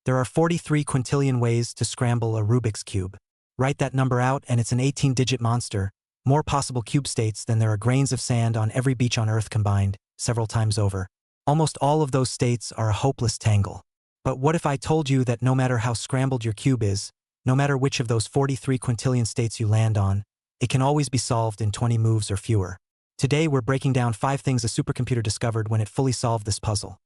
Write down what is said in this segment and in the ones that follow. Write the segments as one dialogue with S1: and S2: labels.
S1: There are 43 quintillion ways to scramble a Rubik's Cube. Write that number out and it's an 18-digit monster, more possible cube states than there are grains of sand on every beach on Earth combined, several times over. Almost all of those states are a hopeless tangle. But what if I told you that no matter how scrambled your cube is, no matter which of those 43 quintillion states you land on, it can always be solved in 20 moves or fewer? Today we're breaking down 5 things a supercomputer discovered when it fully solved this puzzle.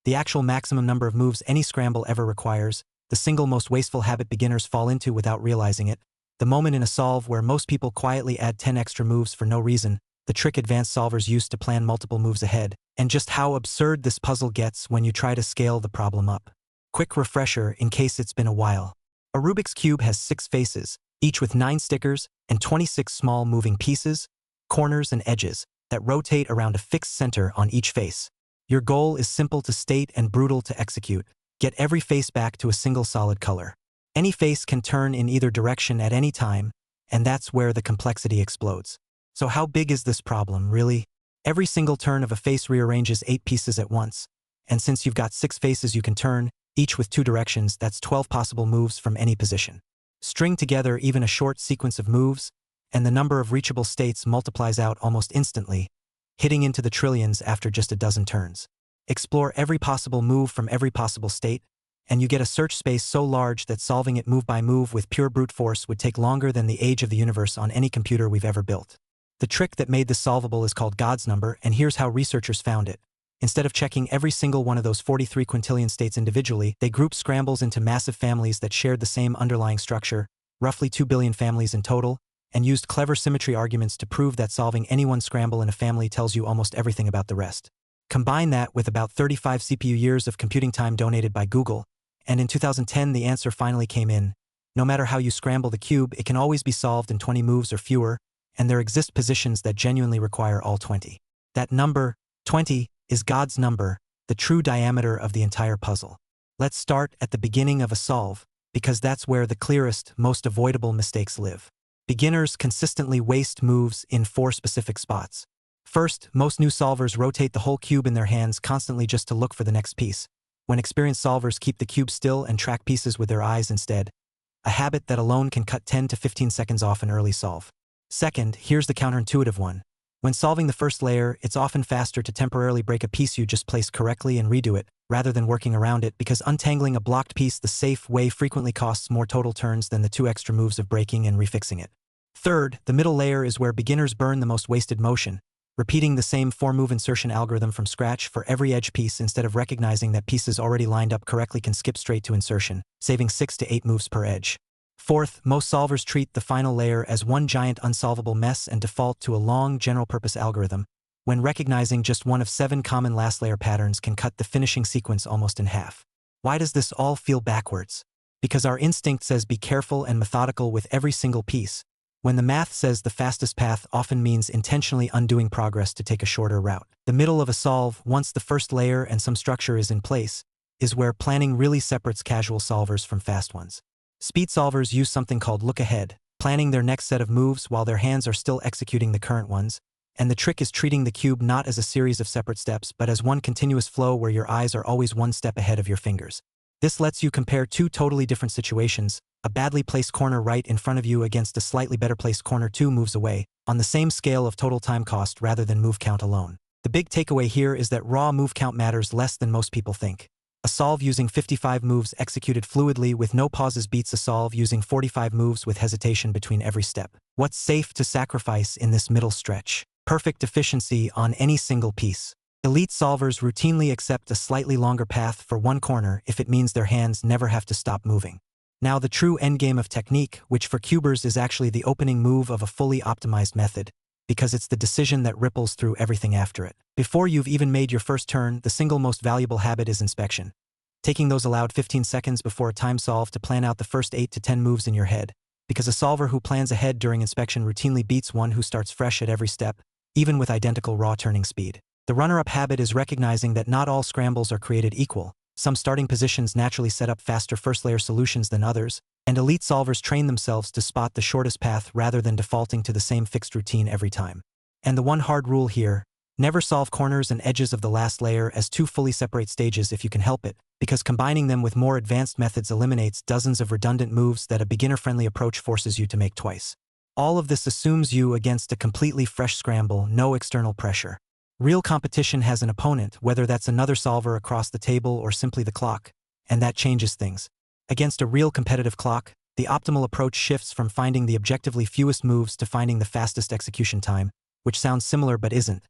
S1: The actual maximum number of moves any scramble ever requires, the single most wasteful habit beginners fall into without realizing it, the moment in a solve where most people quietly add 10 extra moves for no reason, the trick advanced solvers use to plan multiple moves ahead, and just how absurd this puzzle gets when you try to scale the problem up. Quick refresher in case it's been a while. A Rubik's Cube has 6 faces, each with 9 stickers and 26 small moving pieces, corners and edges that rotate around a fixed center on each face. Your goal is simple to state and brutal to execute. Get every face back to a single solid color. Any face can turn in either direction at any time, and that's where the complexity explodes. So how big is this problem, really? Every single turn of a face rearranges 8 pieces at once, and since you've got 6 faces you can turn, each with 2 directions, that's 12 possible moves from any position. String together even a short sequence of moves, and the number of reachable states multiplies out almost instantly, hitting into the trillions after just a dozen turns. Explore every possible move from every possible state, and you get a search space so large that solving it move by move with pure brute force would take longer than the age of the universe on any computer we've ever built. The trick that made this solvable is called God's number, and here's how researchers found it. Instead of checking every single one of those 43 quintillion states individually, they grouped scrambles into massive families that shared the same underlying structure, roughly 2 billion families in total, and used clever symmetry arguments to prove that solving any one scramble in a family tells you almost everything about the rest. Combine that with about 35 CPU years of computing time donated by Google, and in 2010 the answer finally came in. No matter how you scramble the cube, it can always be solved in 20 moves or fewer, and there exist positions that genuinely require all 20. That number, 20, is God's number, the true diameter of the entire puzzle. Let's start at the beginning of a solve, because that's where the clearest, most avoidable mistakes live. Beginners consistently waste moves in 4 specific spots. First, most new solvers rotate the whole cube in their hands constantly just to look for the next piece, when experienced solvers keep the cube still and track pieces with their eyes instead, a habit that alone can cut 10 to 15 seconds off an early solve. Second, here's the counterintuitive one. When solving the first layer, it's often faster to temporarily break a piece you just placed correctly and redo it, rather than working around it, because untangling a blocked piece the safe way frequently costs more total turns than the 2 extra moves of breaking and refixing it. Third, the middle layer is where beginners burn the most wasted motion, repeating the same 4-move insertion algorithm from scratch for every edge piece instead of recognizing that pieces already lined up correctly can skip straight to insertion, saving 6 to 8 moves per edge. Fourth, most solvers treat the final layer as one giant unsolvable mess and default to a long general-purpose algorithm, when recognizing just one of 7 common last-layer patterns can cut the finishing sequence almost in half. Why does this all feel backwards? Because our instinct says be careful and methodical with every single piece, when the math says the fastest path often means intentionally undoing progress to take a shorter route. The middle of a solve, once the first layer and some structure is in place, is where planning really separates casual solvers from fast ones. Speed solvers use something called look ahead, planning their next set of moves while their hands are still executing the current ones, and the trick is treating the cube not as a series of separate steps but as one continuous flow where your eyes are always one step ahead of your fingers. This lets you compare 2 totally different situations, a badly placed corner right in front of you against a slightly better placed corner 2 moves away, on the same scale of total time cost rather than move count alone. The big takeaway here is that raw move count matters less than most people think. A solve using 55 moves executed fluidly with no pauses beats a solve using 45 moves with hesitation between every step. What's safe to sacrifice in this middle stretch? Perfect efficiency on any single piece. Elite solvers routinely accept a slightly longer path for one corner if it means their hands never have to stop moving. Now the true endgame of technique, which for cubers is actually the opening move of a fully optimized method, because it's the decision that ripples through everything after it. Before you've even made your first turn, the single most valuable habit is inspection. Taking those allowed 15 seconds before a time solve to plan out the first 8 to 10 moves in your head, because a solver who plans ahead during inspection routinely beats one who starts fresh at every step, even with identical raw turning speed. The runner-up habit is recognizing that not all scrambles are created equal. Some starting positions naturally set up faster first-layer solutions than others, and elite solvers train themselves to spot the shortest path rather than defaulting to the same fixed routine every time. And the one hard rule here, never solve corners and edges of the last layer as 2 fully separate stages if you can help it, because combining them with more advanced methods eliminates dozens of redundant moves that a beginner-friendly approach forces you to make twice. All of this assumes you against a completely fresh scramble, no external pressure. Real competition has an opponent, whether that's another solver across the table or simply the clock, and that changes things. Against a real competitive clock, the optimal approach shifts from finding the objectively fewest moves to finding the fastest execution time, which sounds similar but isn't.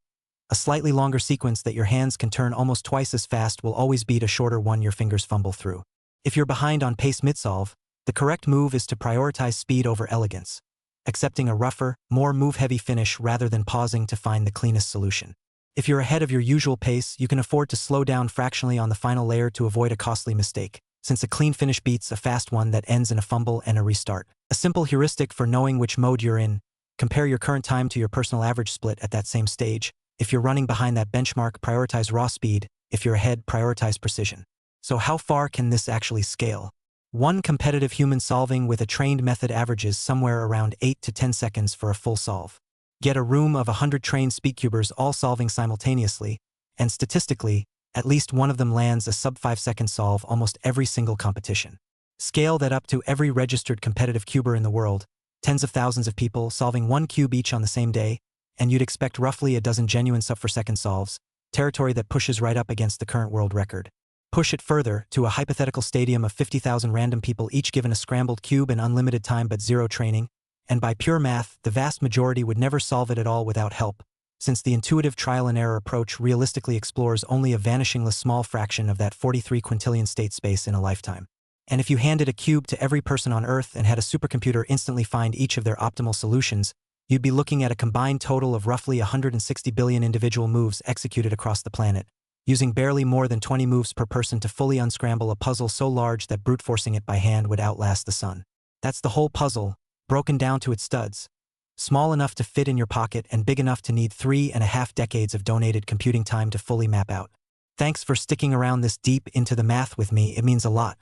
S1: A slightly longer sequence that your hands can turn almost twice as fast will always beat a shorter one your fingers fumble through. If you're behind on pace mid-solve, the correct move is to prioritize speed over elegance, accepting a rougher, more move-heavy finish rather than pausing to find the cleanest solution. If you're ahead of your usual pace, you can afford to slow down fractionally on the final layer to avoid a costly mistake, since a clean finish beats a fast one that ends in a fumble and a restart. A simple heuristic for knowing which mode you're in: compare your current time to your personal average split at that same stage. If you're running behind that benchmark, prioritize raw speed. If you're ahead, prioritize precision. So how far can this actually scale? One competitive human solving with a trained method averages somewhere around 8 to 10 seconds for a full solve. Get a room of 100 trained speedcubers all solving simultaneously, and statistically, at least one of them lands a sub-5-second solve almost every single competition. Scale that up to every registered competitive cuber in the world, tens of thousands of people solving one cube each on the same day, and you'd expect roughly a dozen genuine sub-4-second solves, territory that pushes right up against the current world record. Push it further to a hypothetical stadium of 50,000 random people each given a scrambled cube and unlimited time but zero training, and by pure math, the vast majority would never solve it at all without help, since the intuitive trial-and-error approach realistically explores only a vanishingly small fraction of that 43 quintillion state space in a lifetime. And if you handed a cube to every person on Earth and had a supercomputer instantly find each of their optimal solutions, you'd be looking at a combined total of roughly 160 billion individual moves executed across the planet, using barely more than 20 moves per person to fully unscramble a puzzle so large that brute forcing it by hand would outlast the sun. That's the whole puzzle, broken down to its studs. Small enough to fit in your pocket and big enough to need 3.5 decades of donated computing time to fully map out. Thanks for sticking around this deep into the math with me, it means a lot.